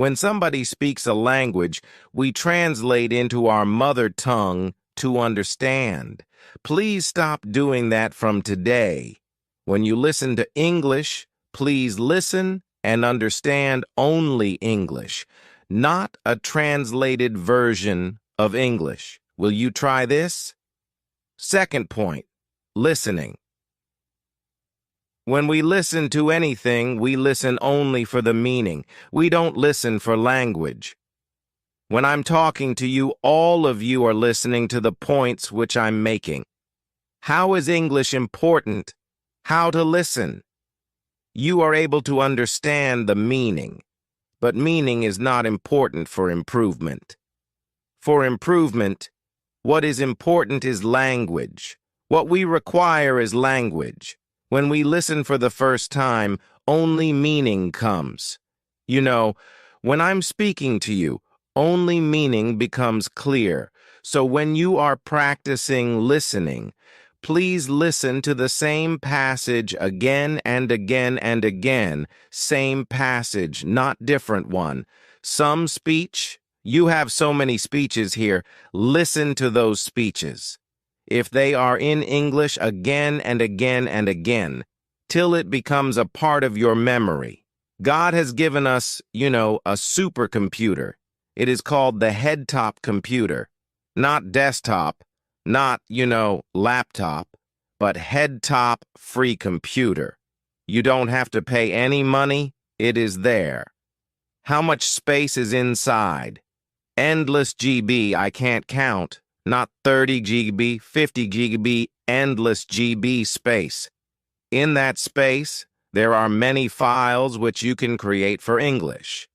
When somebody speaks a language, we translate into our mother tongue to understand. Please stop doing that from today. When you listen to English, please listen and understand only English, not a translated version of English. Will you try this? Second point, listening. When we listen to anything, we listen only for the meaning. We don't listen for language. When I'm talking to you, all of you are listening to the points which I'm making. How is English important? How to listen? You are able to understand the meaning, but meaning is not important for improvement. For improvement, what is important is language. What we require is language. When we listen for the first time, only meaning comes. You know, when I'm speaking to you, only meaning becomes clear. So when you are practicing listening, please listen to the same passage again and again and again. Same passage, not different one. Some speech, you have so many speeches here. Listen to those speeches. If they are in English again and again and again, till it becomes a part of your memory. God has given us, a supercomputer. It is called the head-top computer, not desktop, not, laptop, but head-top free computer. You don't have to pay any money. It is there. How much space is inside? Endless GB, I can't count. Not 30 GB, 50 GB, endless GB space. In that space, there are many files which you can create for English.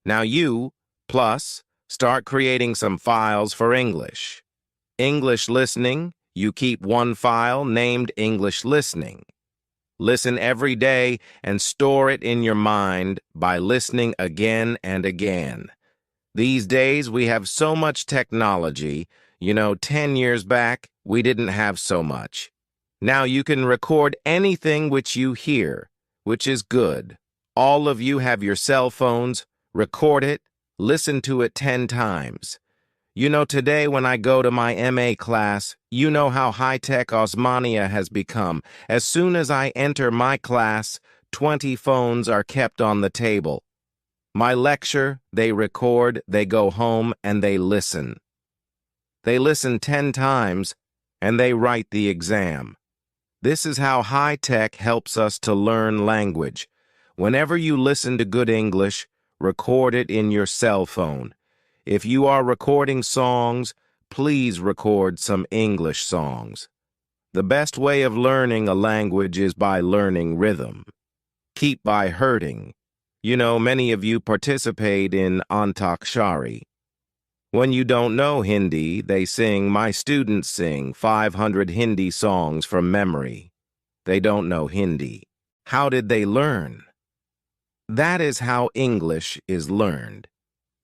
Now you, plus, start creating some files for English. English listening, you keep one file named English listening. Listen every day and store it in your mind by listening again and again. These days, we have so much technology. 10 years back, we didn't have so much. Now you can record anything which you hear, which is good. All of you have your cell phones. Record it. Listen to it 10 times. Today when I go to my MA class, you know how high-tech Osmania has become. As soon as I enter my class, 20 phones are kept on the table. My lecture, they record, they go home, and they listen. They listen 10 times, and they write the exam. This is how high-tech helps us to learn language. Whenever you listen to good English, record it in your cell phone. If you are recording songs, please record some English songs. The best way of learning a language is by learning rhythm. Keep by hurting. Many of you participate in Antakshari. When you don't know Hindi, my students sing 500 Hindi songs from memory. They don't know Hindi. How did they learn? That is how English is learned.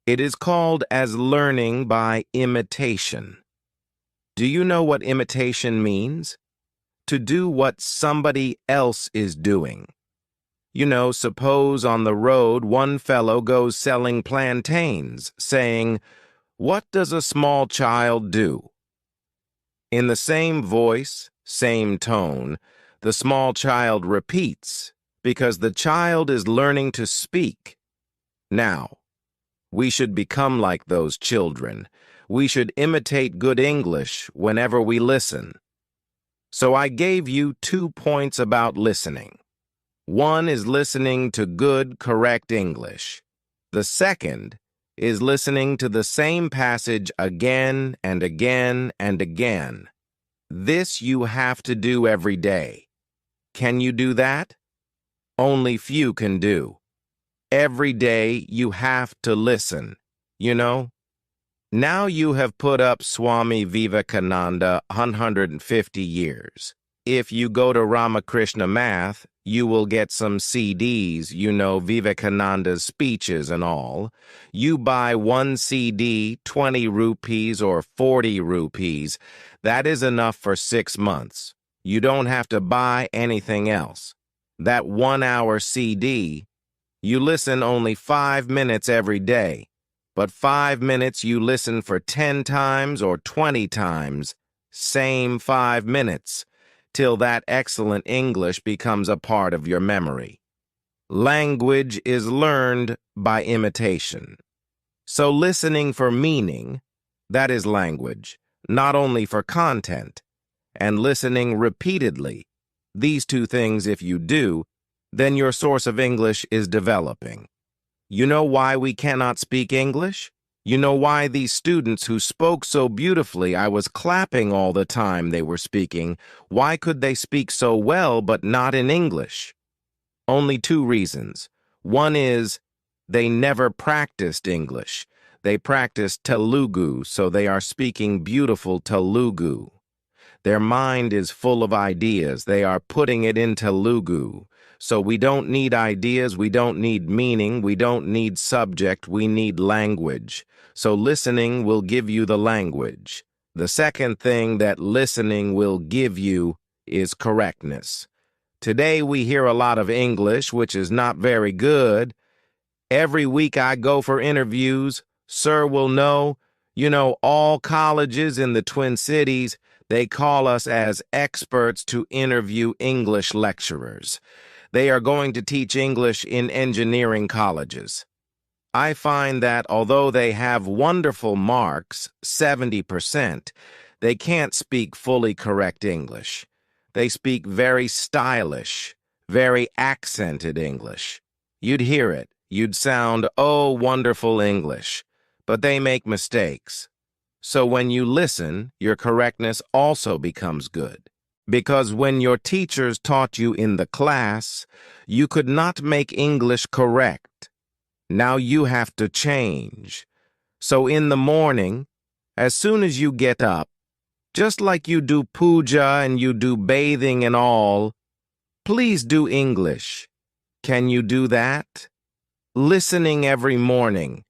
It is called as learning by imitation. Do you know what imitation means? To do what somebody else is doing. Suppose on the road one fellow goes selling plantains, saying, "What does a small child do?" In the same voice, same tone, the small child repeats, because the child is learning to speak. Now, we should become like those children. We should imitate good English whenever we listen. So I gave you 2 points about listening. One is listening to good, correct English. The second is listening to the same passage again and again and again. This you have to do every day. Can you do that? Only few can do. Every day you have to listen, Now you have put up Swami Vivekananda 150 years. If you go to Ramakrishna Math, you will get some CDs, Vivekananda's speeches and all. You buy one CD, 20 rupees or 40 rupees. That is enough for 6 months. You don't have to buy anything else. That 1-hour CD, You listen only 5 minutes every day, but 5 minutes you listen for 10 times or 20 times, same 5 minutes, till that excellent English becomes a part of your memory. Language is learned by imitation. So listening for meaning, that is language, not only for content, and listening repeatedly. These two things, if you do, then your source of English is developing. You know why we cannot speak English? You know why these students who spoke so beautifully, I was clapping all the time they were speaking, why could they speak so well but not in English? Only two reasons. One is they never practiced English. They practiced Telugu, so they are speaking beautiful Telugu. Their mind is full of ideas. They are putting it in Telugu. So we don't need ideas, we don't need meaning, we don't need subject, we need language. So listening will give you the language. The second thing that listening will give you is correctness. Today we hear a lot of English, which is not very good. Every week I go for interviews. Sir will know, all colleges in the Twin Cities, they call us as experts to interview English lecturers. They are going to teach English in engineering colleges. I find that although they have wonderful marks, 70%, they can't speak fully correct English. They speak very stylish, very accented English. You'd hear it. You'd sound, oh, wonderful English. But they make mistakes. So when you listen, your correctness also becomes good. Because when your teachers taught you in the class, you could not make English correct. Now you have to change. So in the morning, as soon as you get up, just like you do puja and you do bathing and all, please do English. Can you do that? Listening every morning.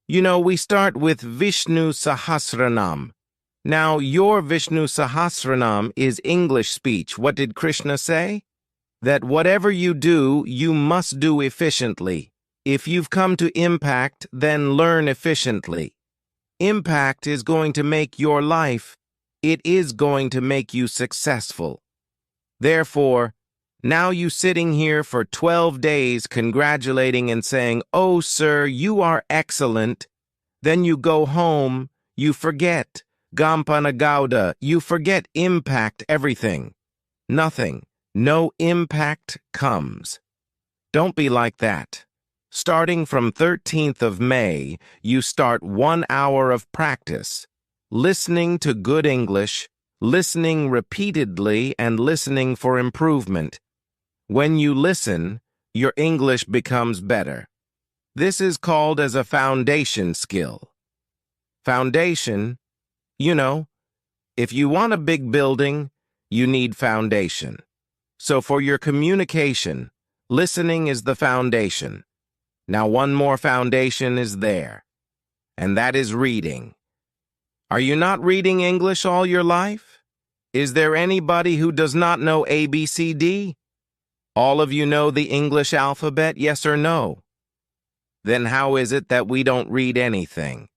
We start with Vishnu Sahasranam. Now, your Vishnu Sahasranam is English speech. What did Krishna say? That whatever you do, you must do efficiently. If you've come to impact, then learn efficiently. Impact is going to make your life. It is going to make you successful. Therefore, now you sitting here for 12 days congratulating and saying, "Oh, sir, you are excellent." Then you go home, you forget. Gampanagauda, you forget impact everything. Nothing. No impact comes. Don't be like that. Starting from 13th of May, you start 1 hour of practice. Listening to good English, listening repeatedly, and listening for improvement. When you listen, your English becomes better. This is called as a foundation skill. Foundation, if you want a big building, you need foundation. So for your communication, listening is the foundation. Now one more foundation is there, and that is reading. Are you not reading English all your life? Is there anybody who does not know ABCD? All of you know the English alphabet, yes or no? Then how is it that we don't read anything?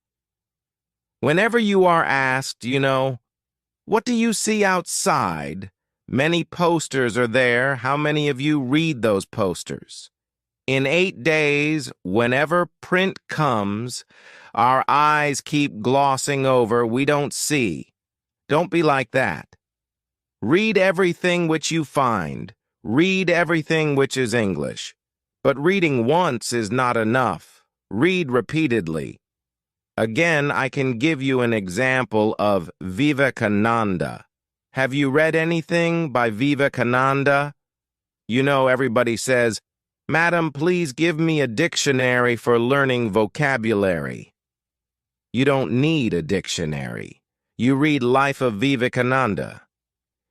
Whenever you are asked, what do you see outside? Many posters are there. How many of you read those posters? In 8 days, whenever print comes, our eyes keep glossing over. We don't see. Don't be like that. Read everything which you find. Read everything which is English. But reading once is not enough. Read repeatedly. Again, I can give you an example of Vivekananda. Have you read anything by Vivekananda? Everybody says, "Madam, please give me a dictionary for learning vocabulary." You don't need a dictionary. You read Life of Vivekananda.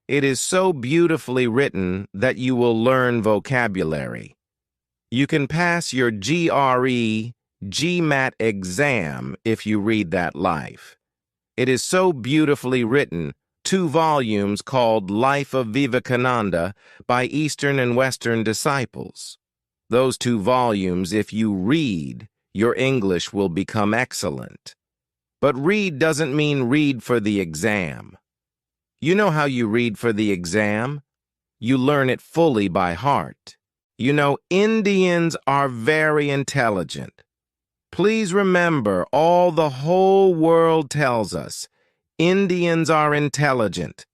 It is so beautifully written that you will learn vocabulary. You can pass your GRE, GMAT exam if you read that life. It is so beautifully written, 2 volumes called Life of Vivekananda by Eastern and Western disciples. Those 2 volumes, if you read, your English will become excellent. But read doesn't mean read for the exam. You know how you read for the exam? You learn it fully by heart. You know, Indians are very intelligent. Please remember, all the whole world tells us, Indians are intelligent.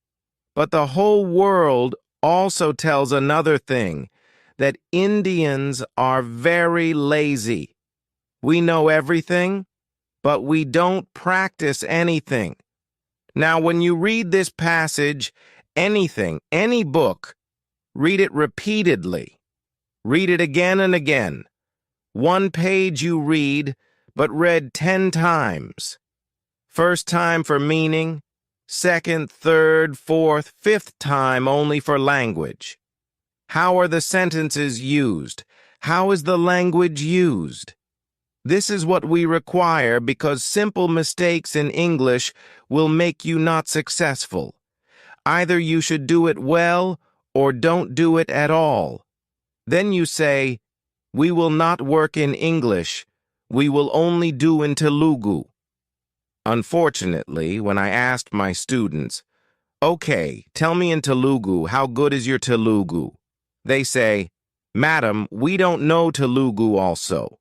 But the whole world also tells another thing, that Indians are very lazy. We know everything, but we don't practice anything. Now, when you read this passage, anything, any book, read it repeatedly. Read it again and again. 1 page you read, but read 10 times. First time for meaning, second, third, fourth, fifth time only for language. How are the sentences used? How is the language used? This is what we require because simple mistakes in English will make you not successful. Either you should do it well or don't do it at all. Then you say, we will not work in English. We will only do in Telugu. Unfortunately, when I asked my students, okay, tell me in Telugu, how good is your Telugu? They say, Madam, we don't know Telugu also.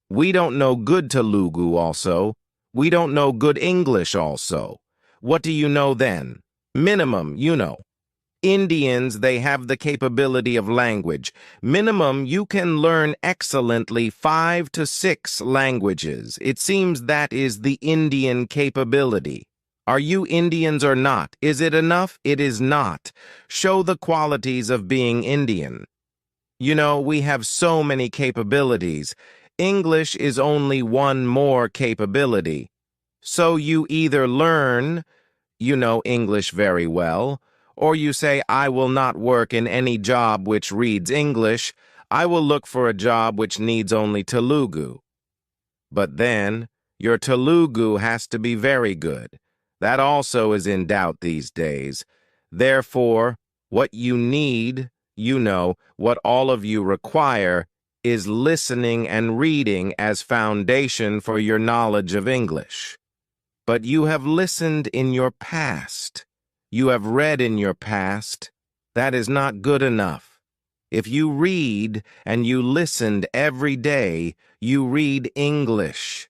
We don't know good Telugu also. We don't know good English also. What do you know then? Minimum, you know. Indians, they have the capability of language. Minimum, you can learn excellently 5 to 6 languages. It seems that is the Indian capability. Are you Indians or not? Is it enough? It is not. Show the qualities of being Indian. You know, we have so many capabilities. English is only one more capability. So you either learn, you know English very well, or you say, I will not work in any job which reads English. I will look for a job which needs only Telugu. But then, your Telugu has to be very good. That also is in doubt these days. Therefore, what you need, you know, what all of you require, is listening and reading as foundation for your knowledge of English. But you have listened in your past. You have read in your past. That is not good enough. If you read and you listened every day, you read English.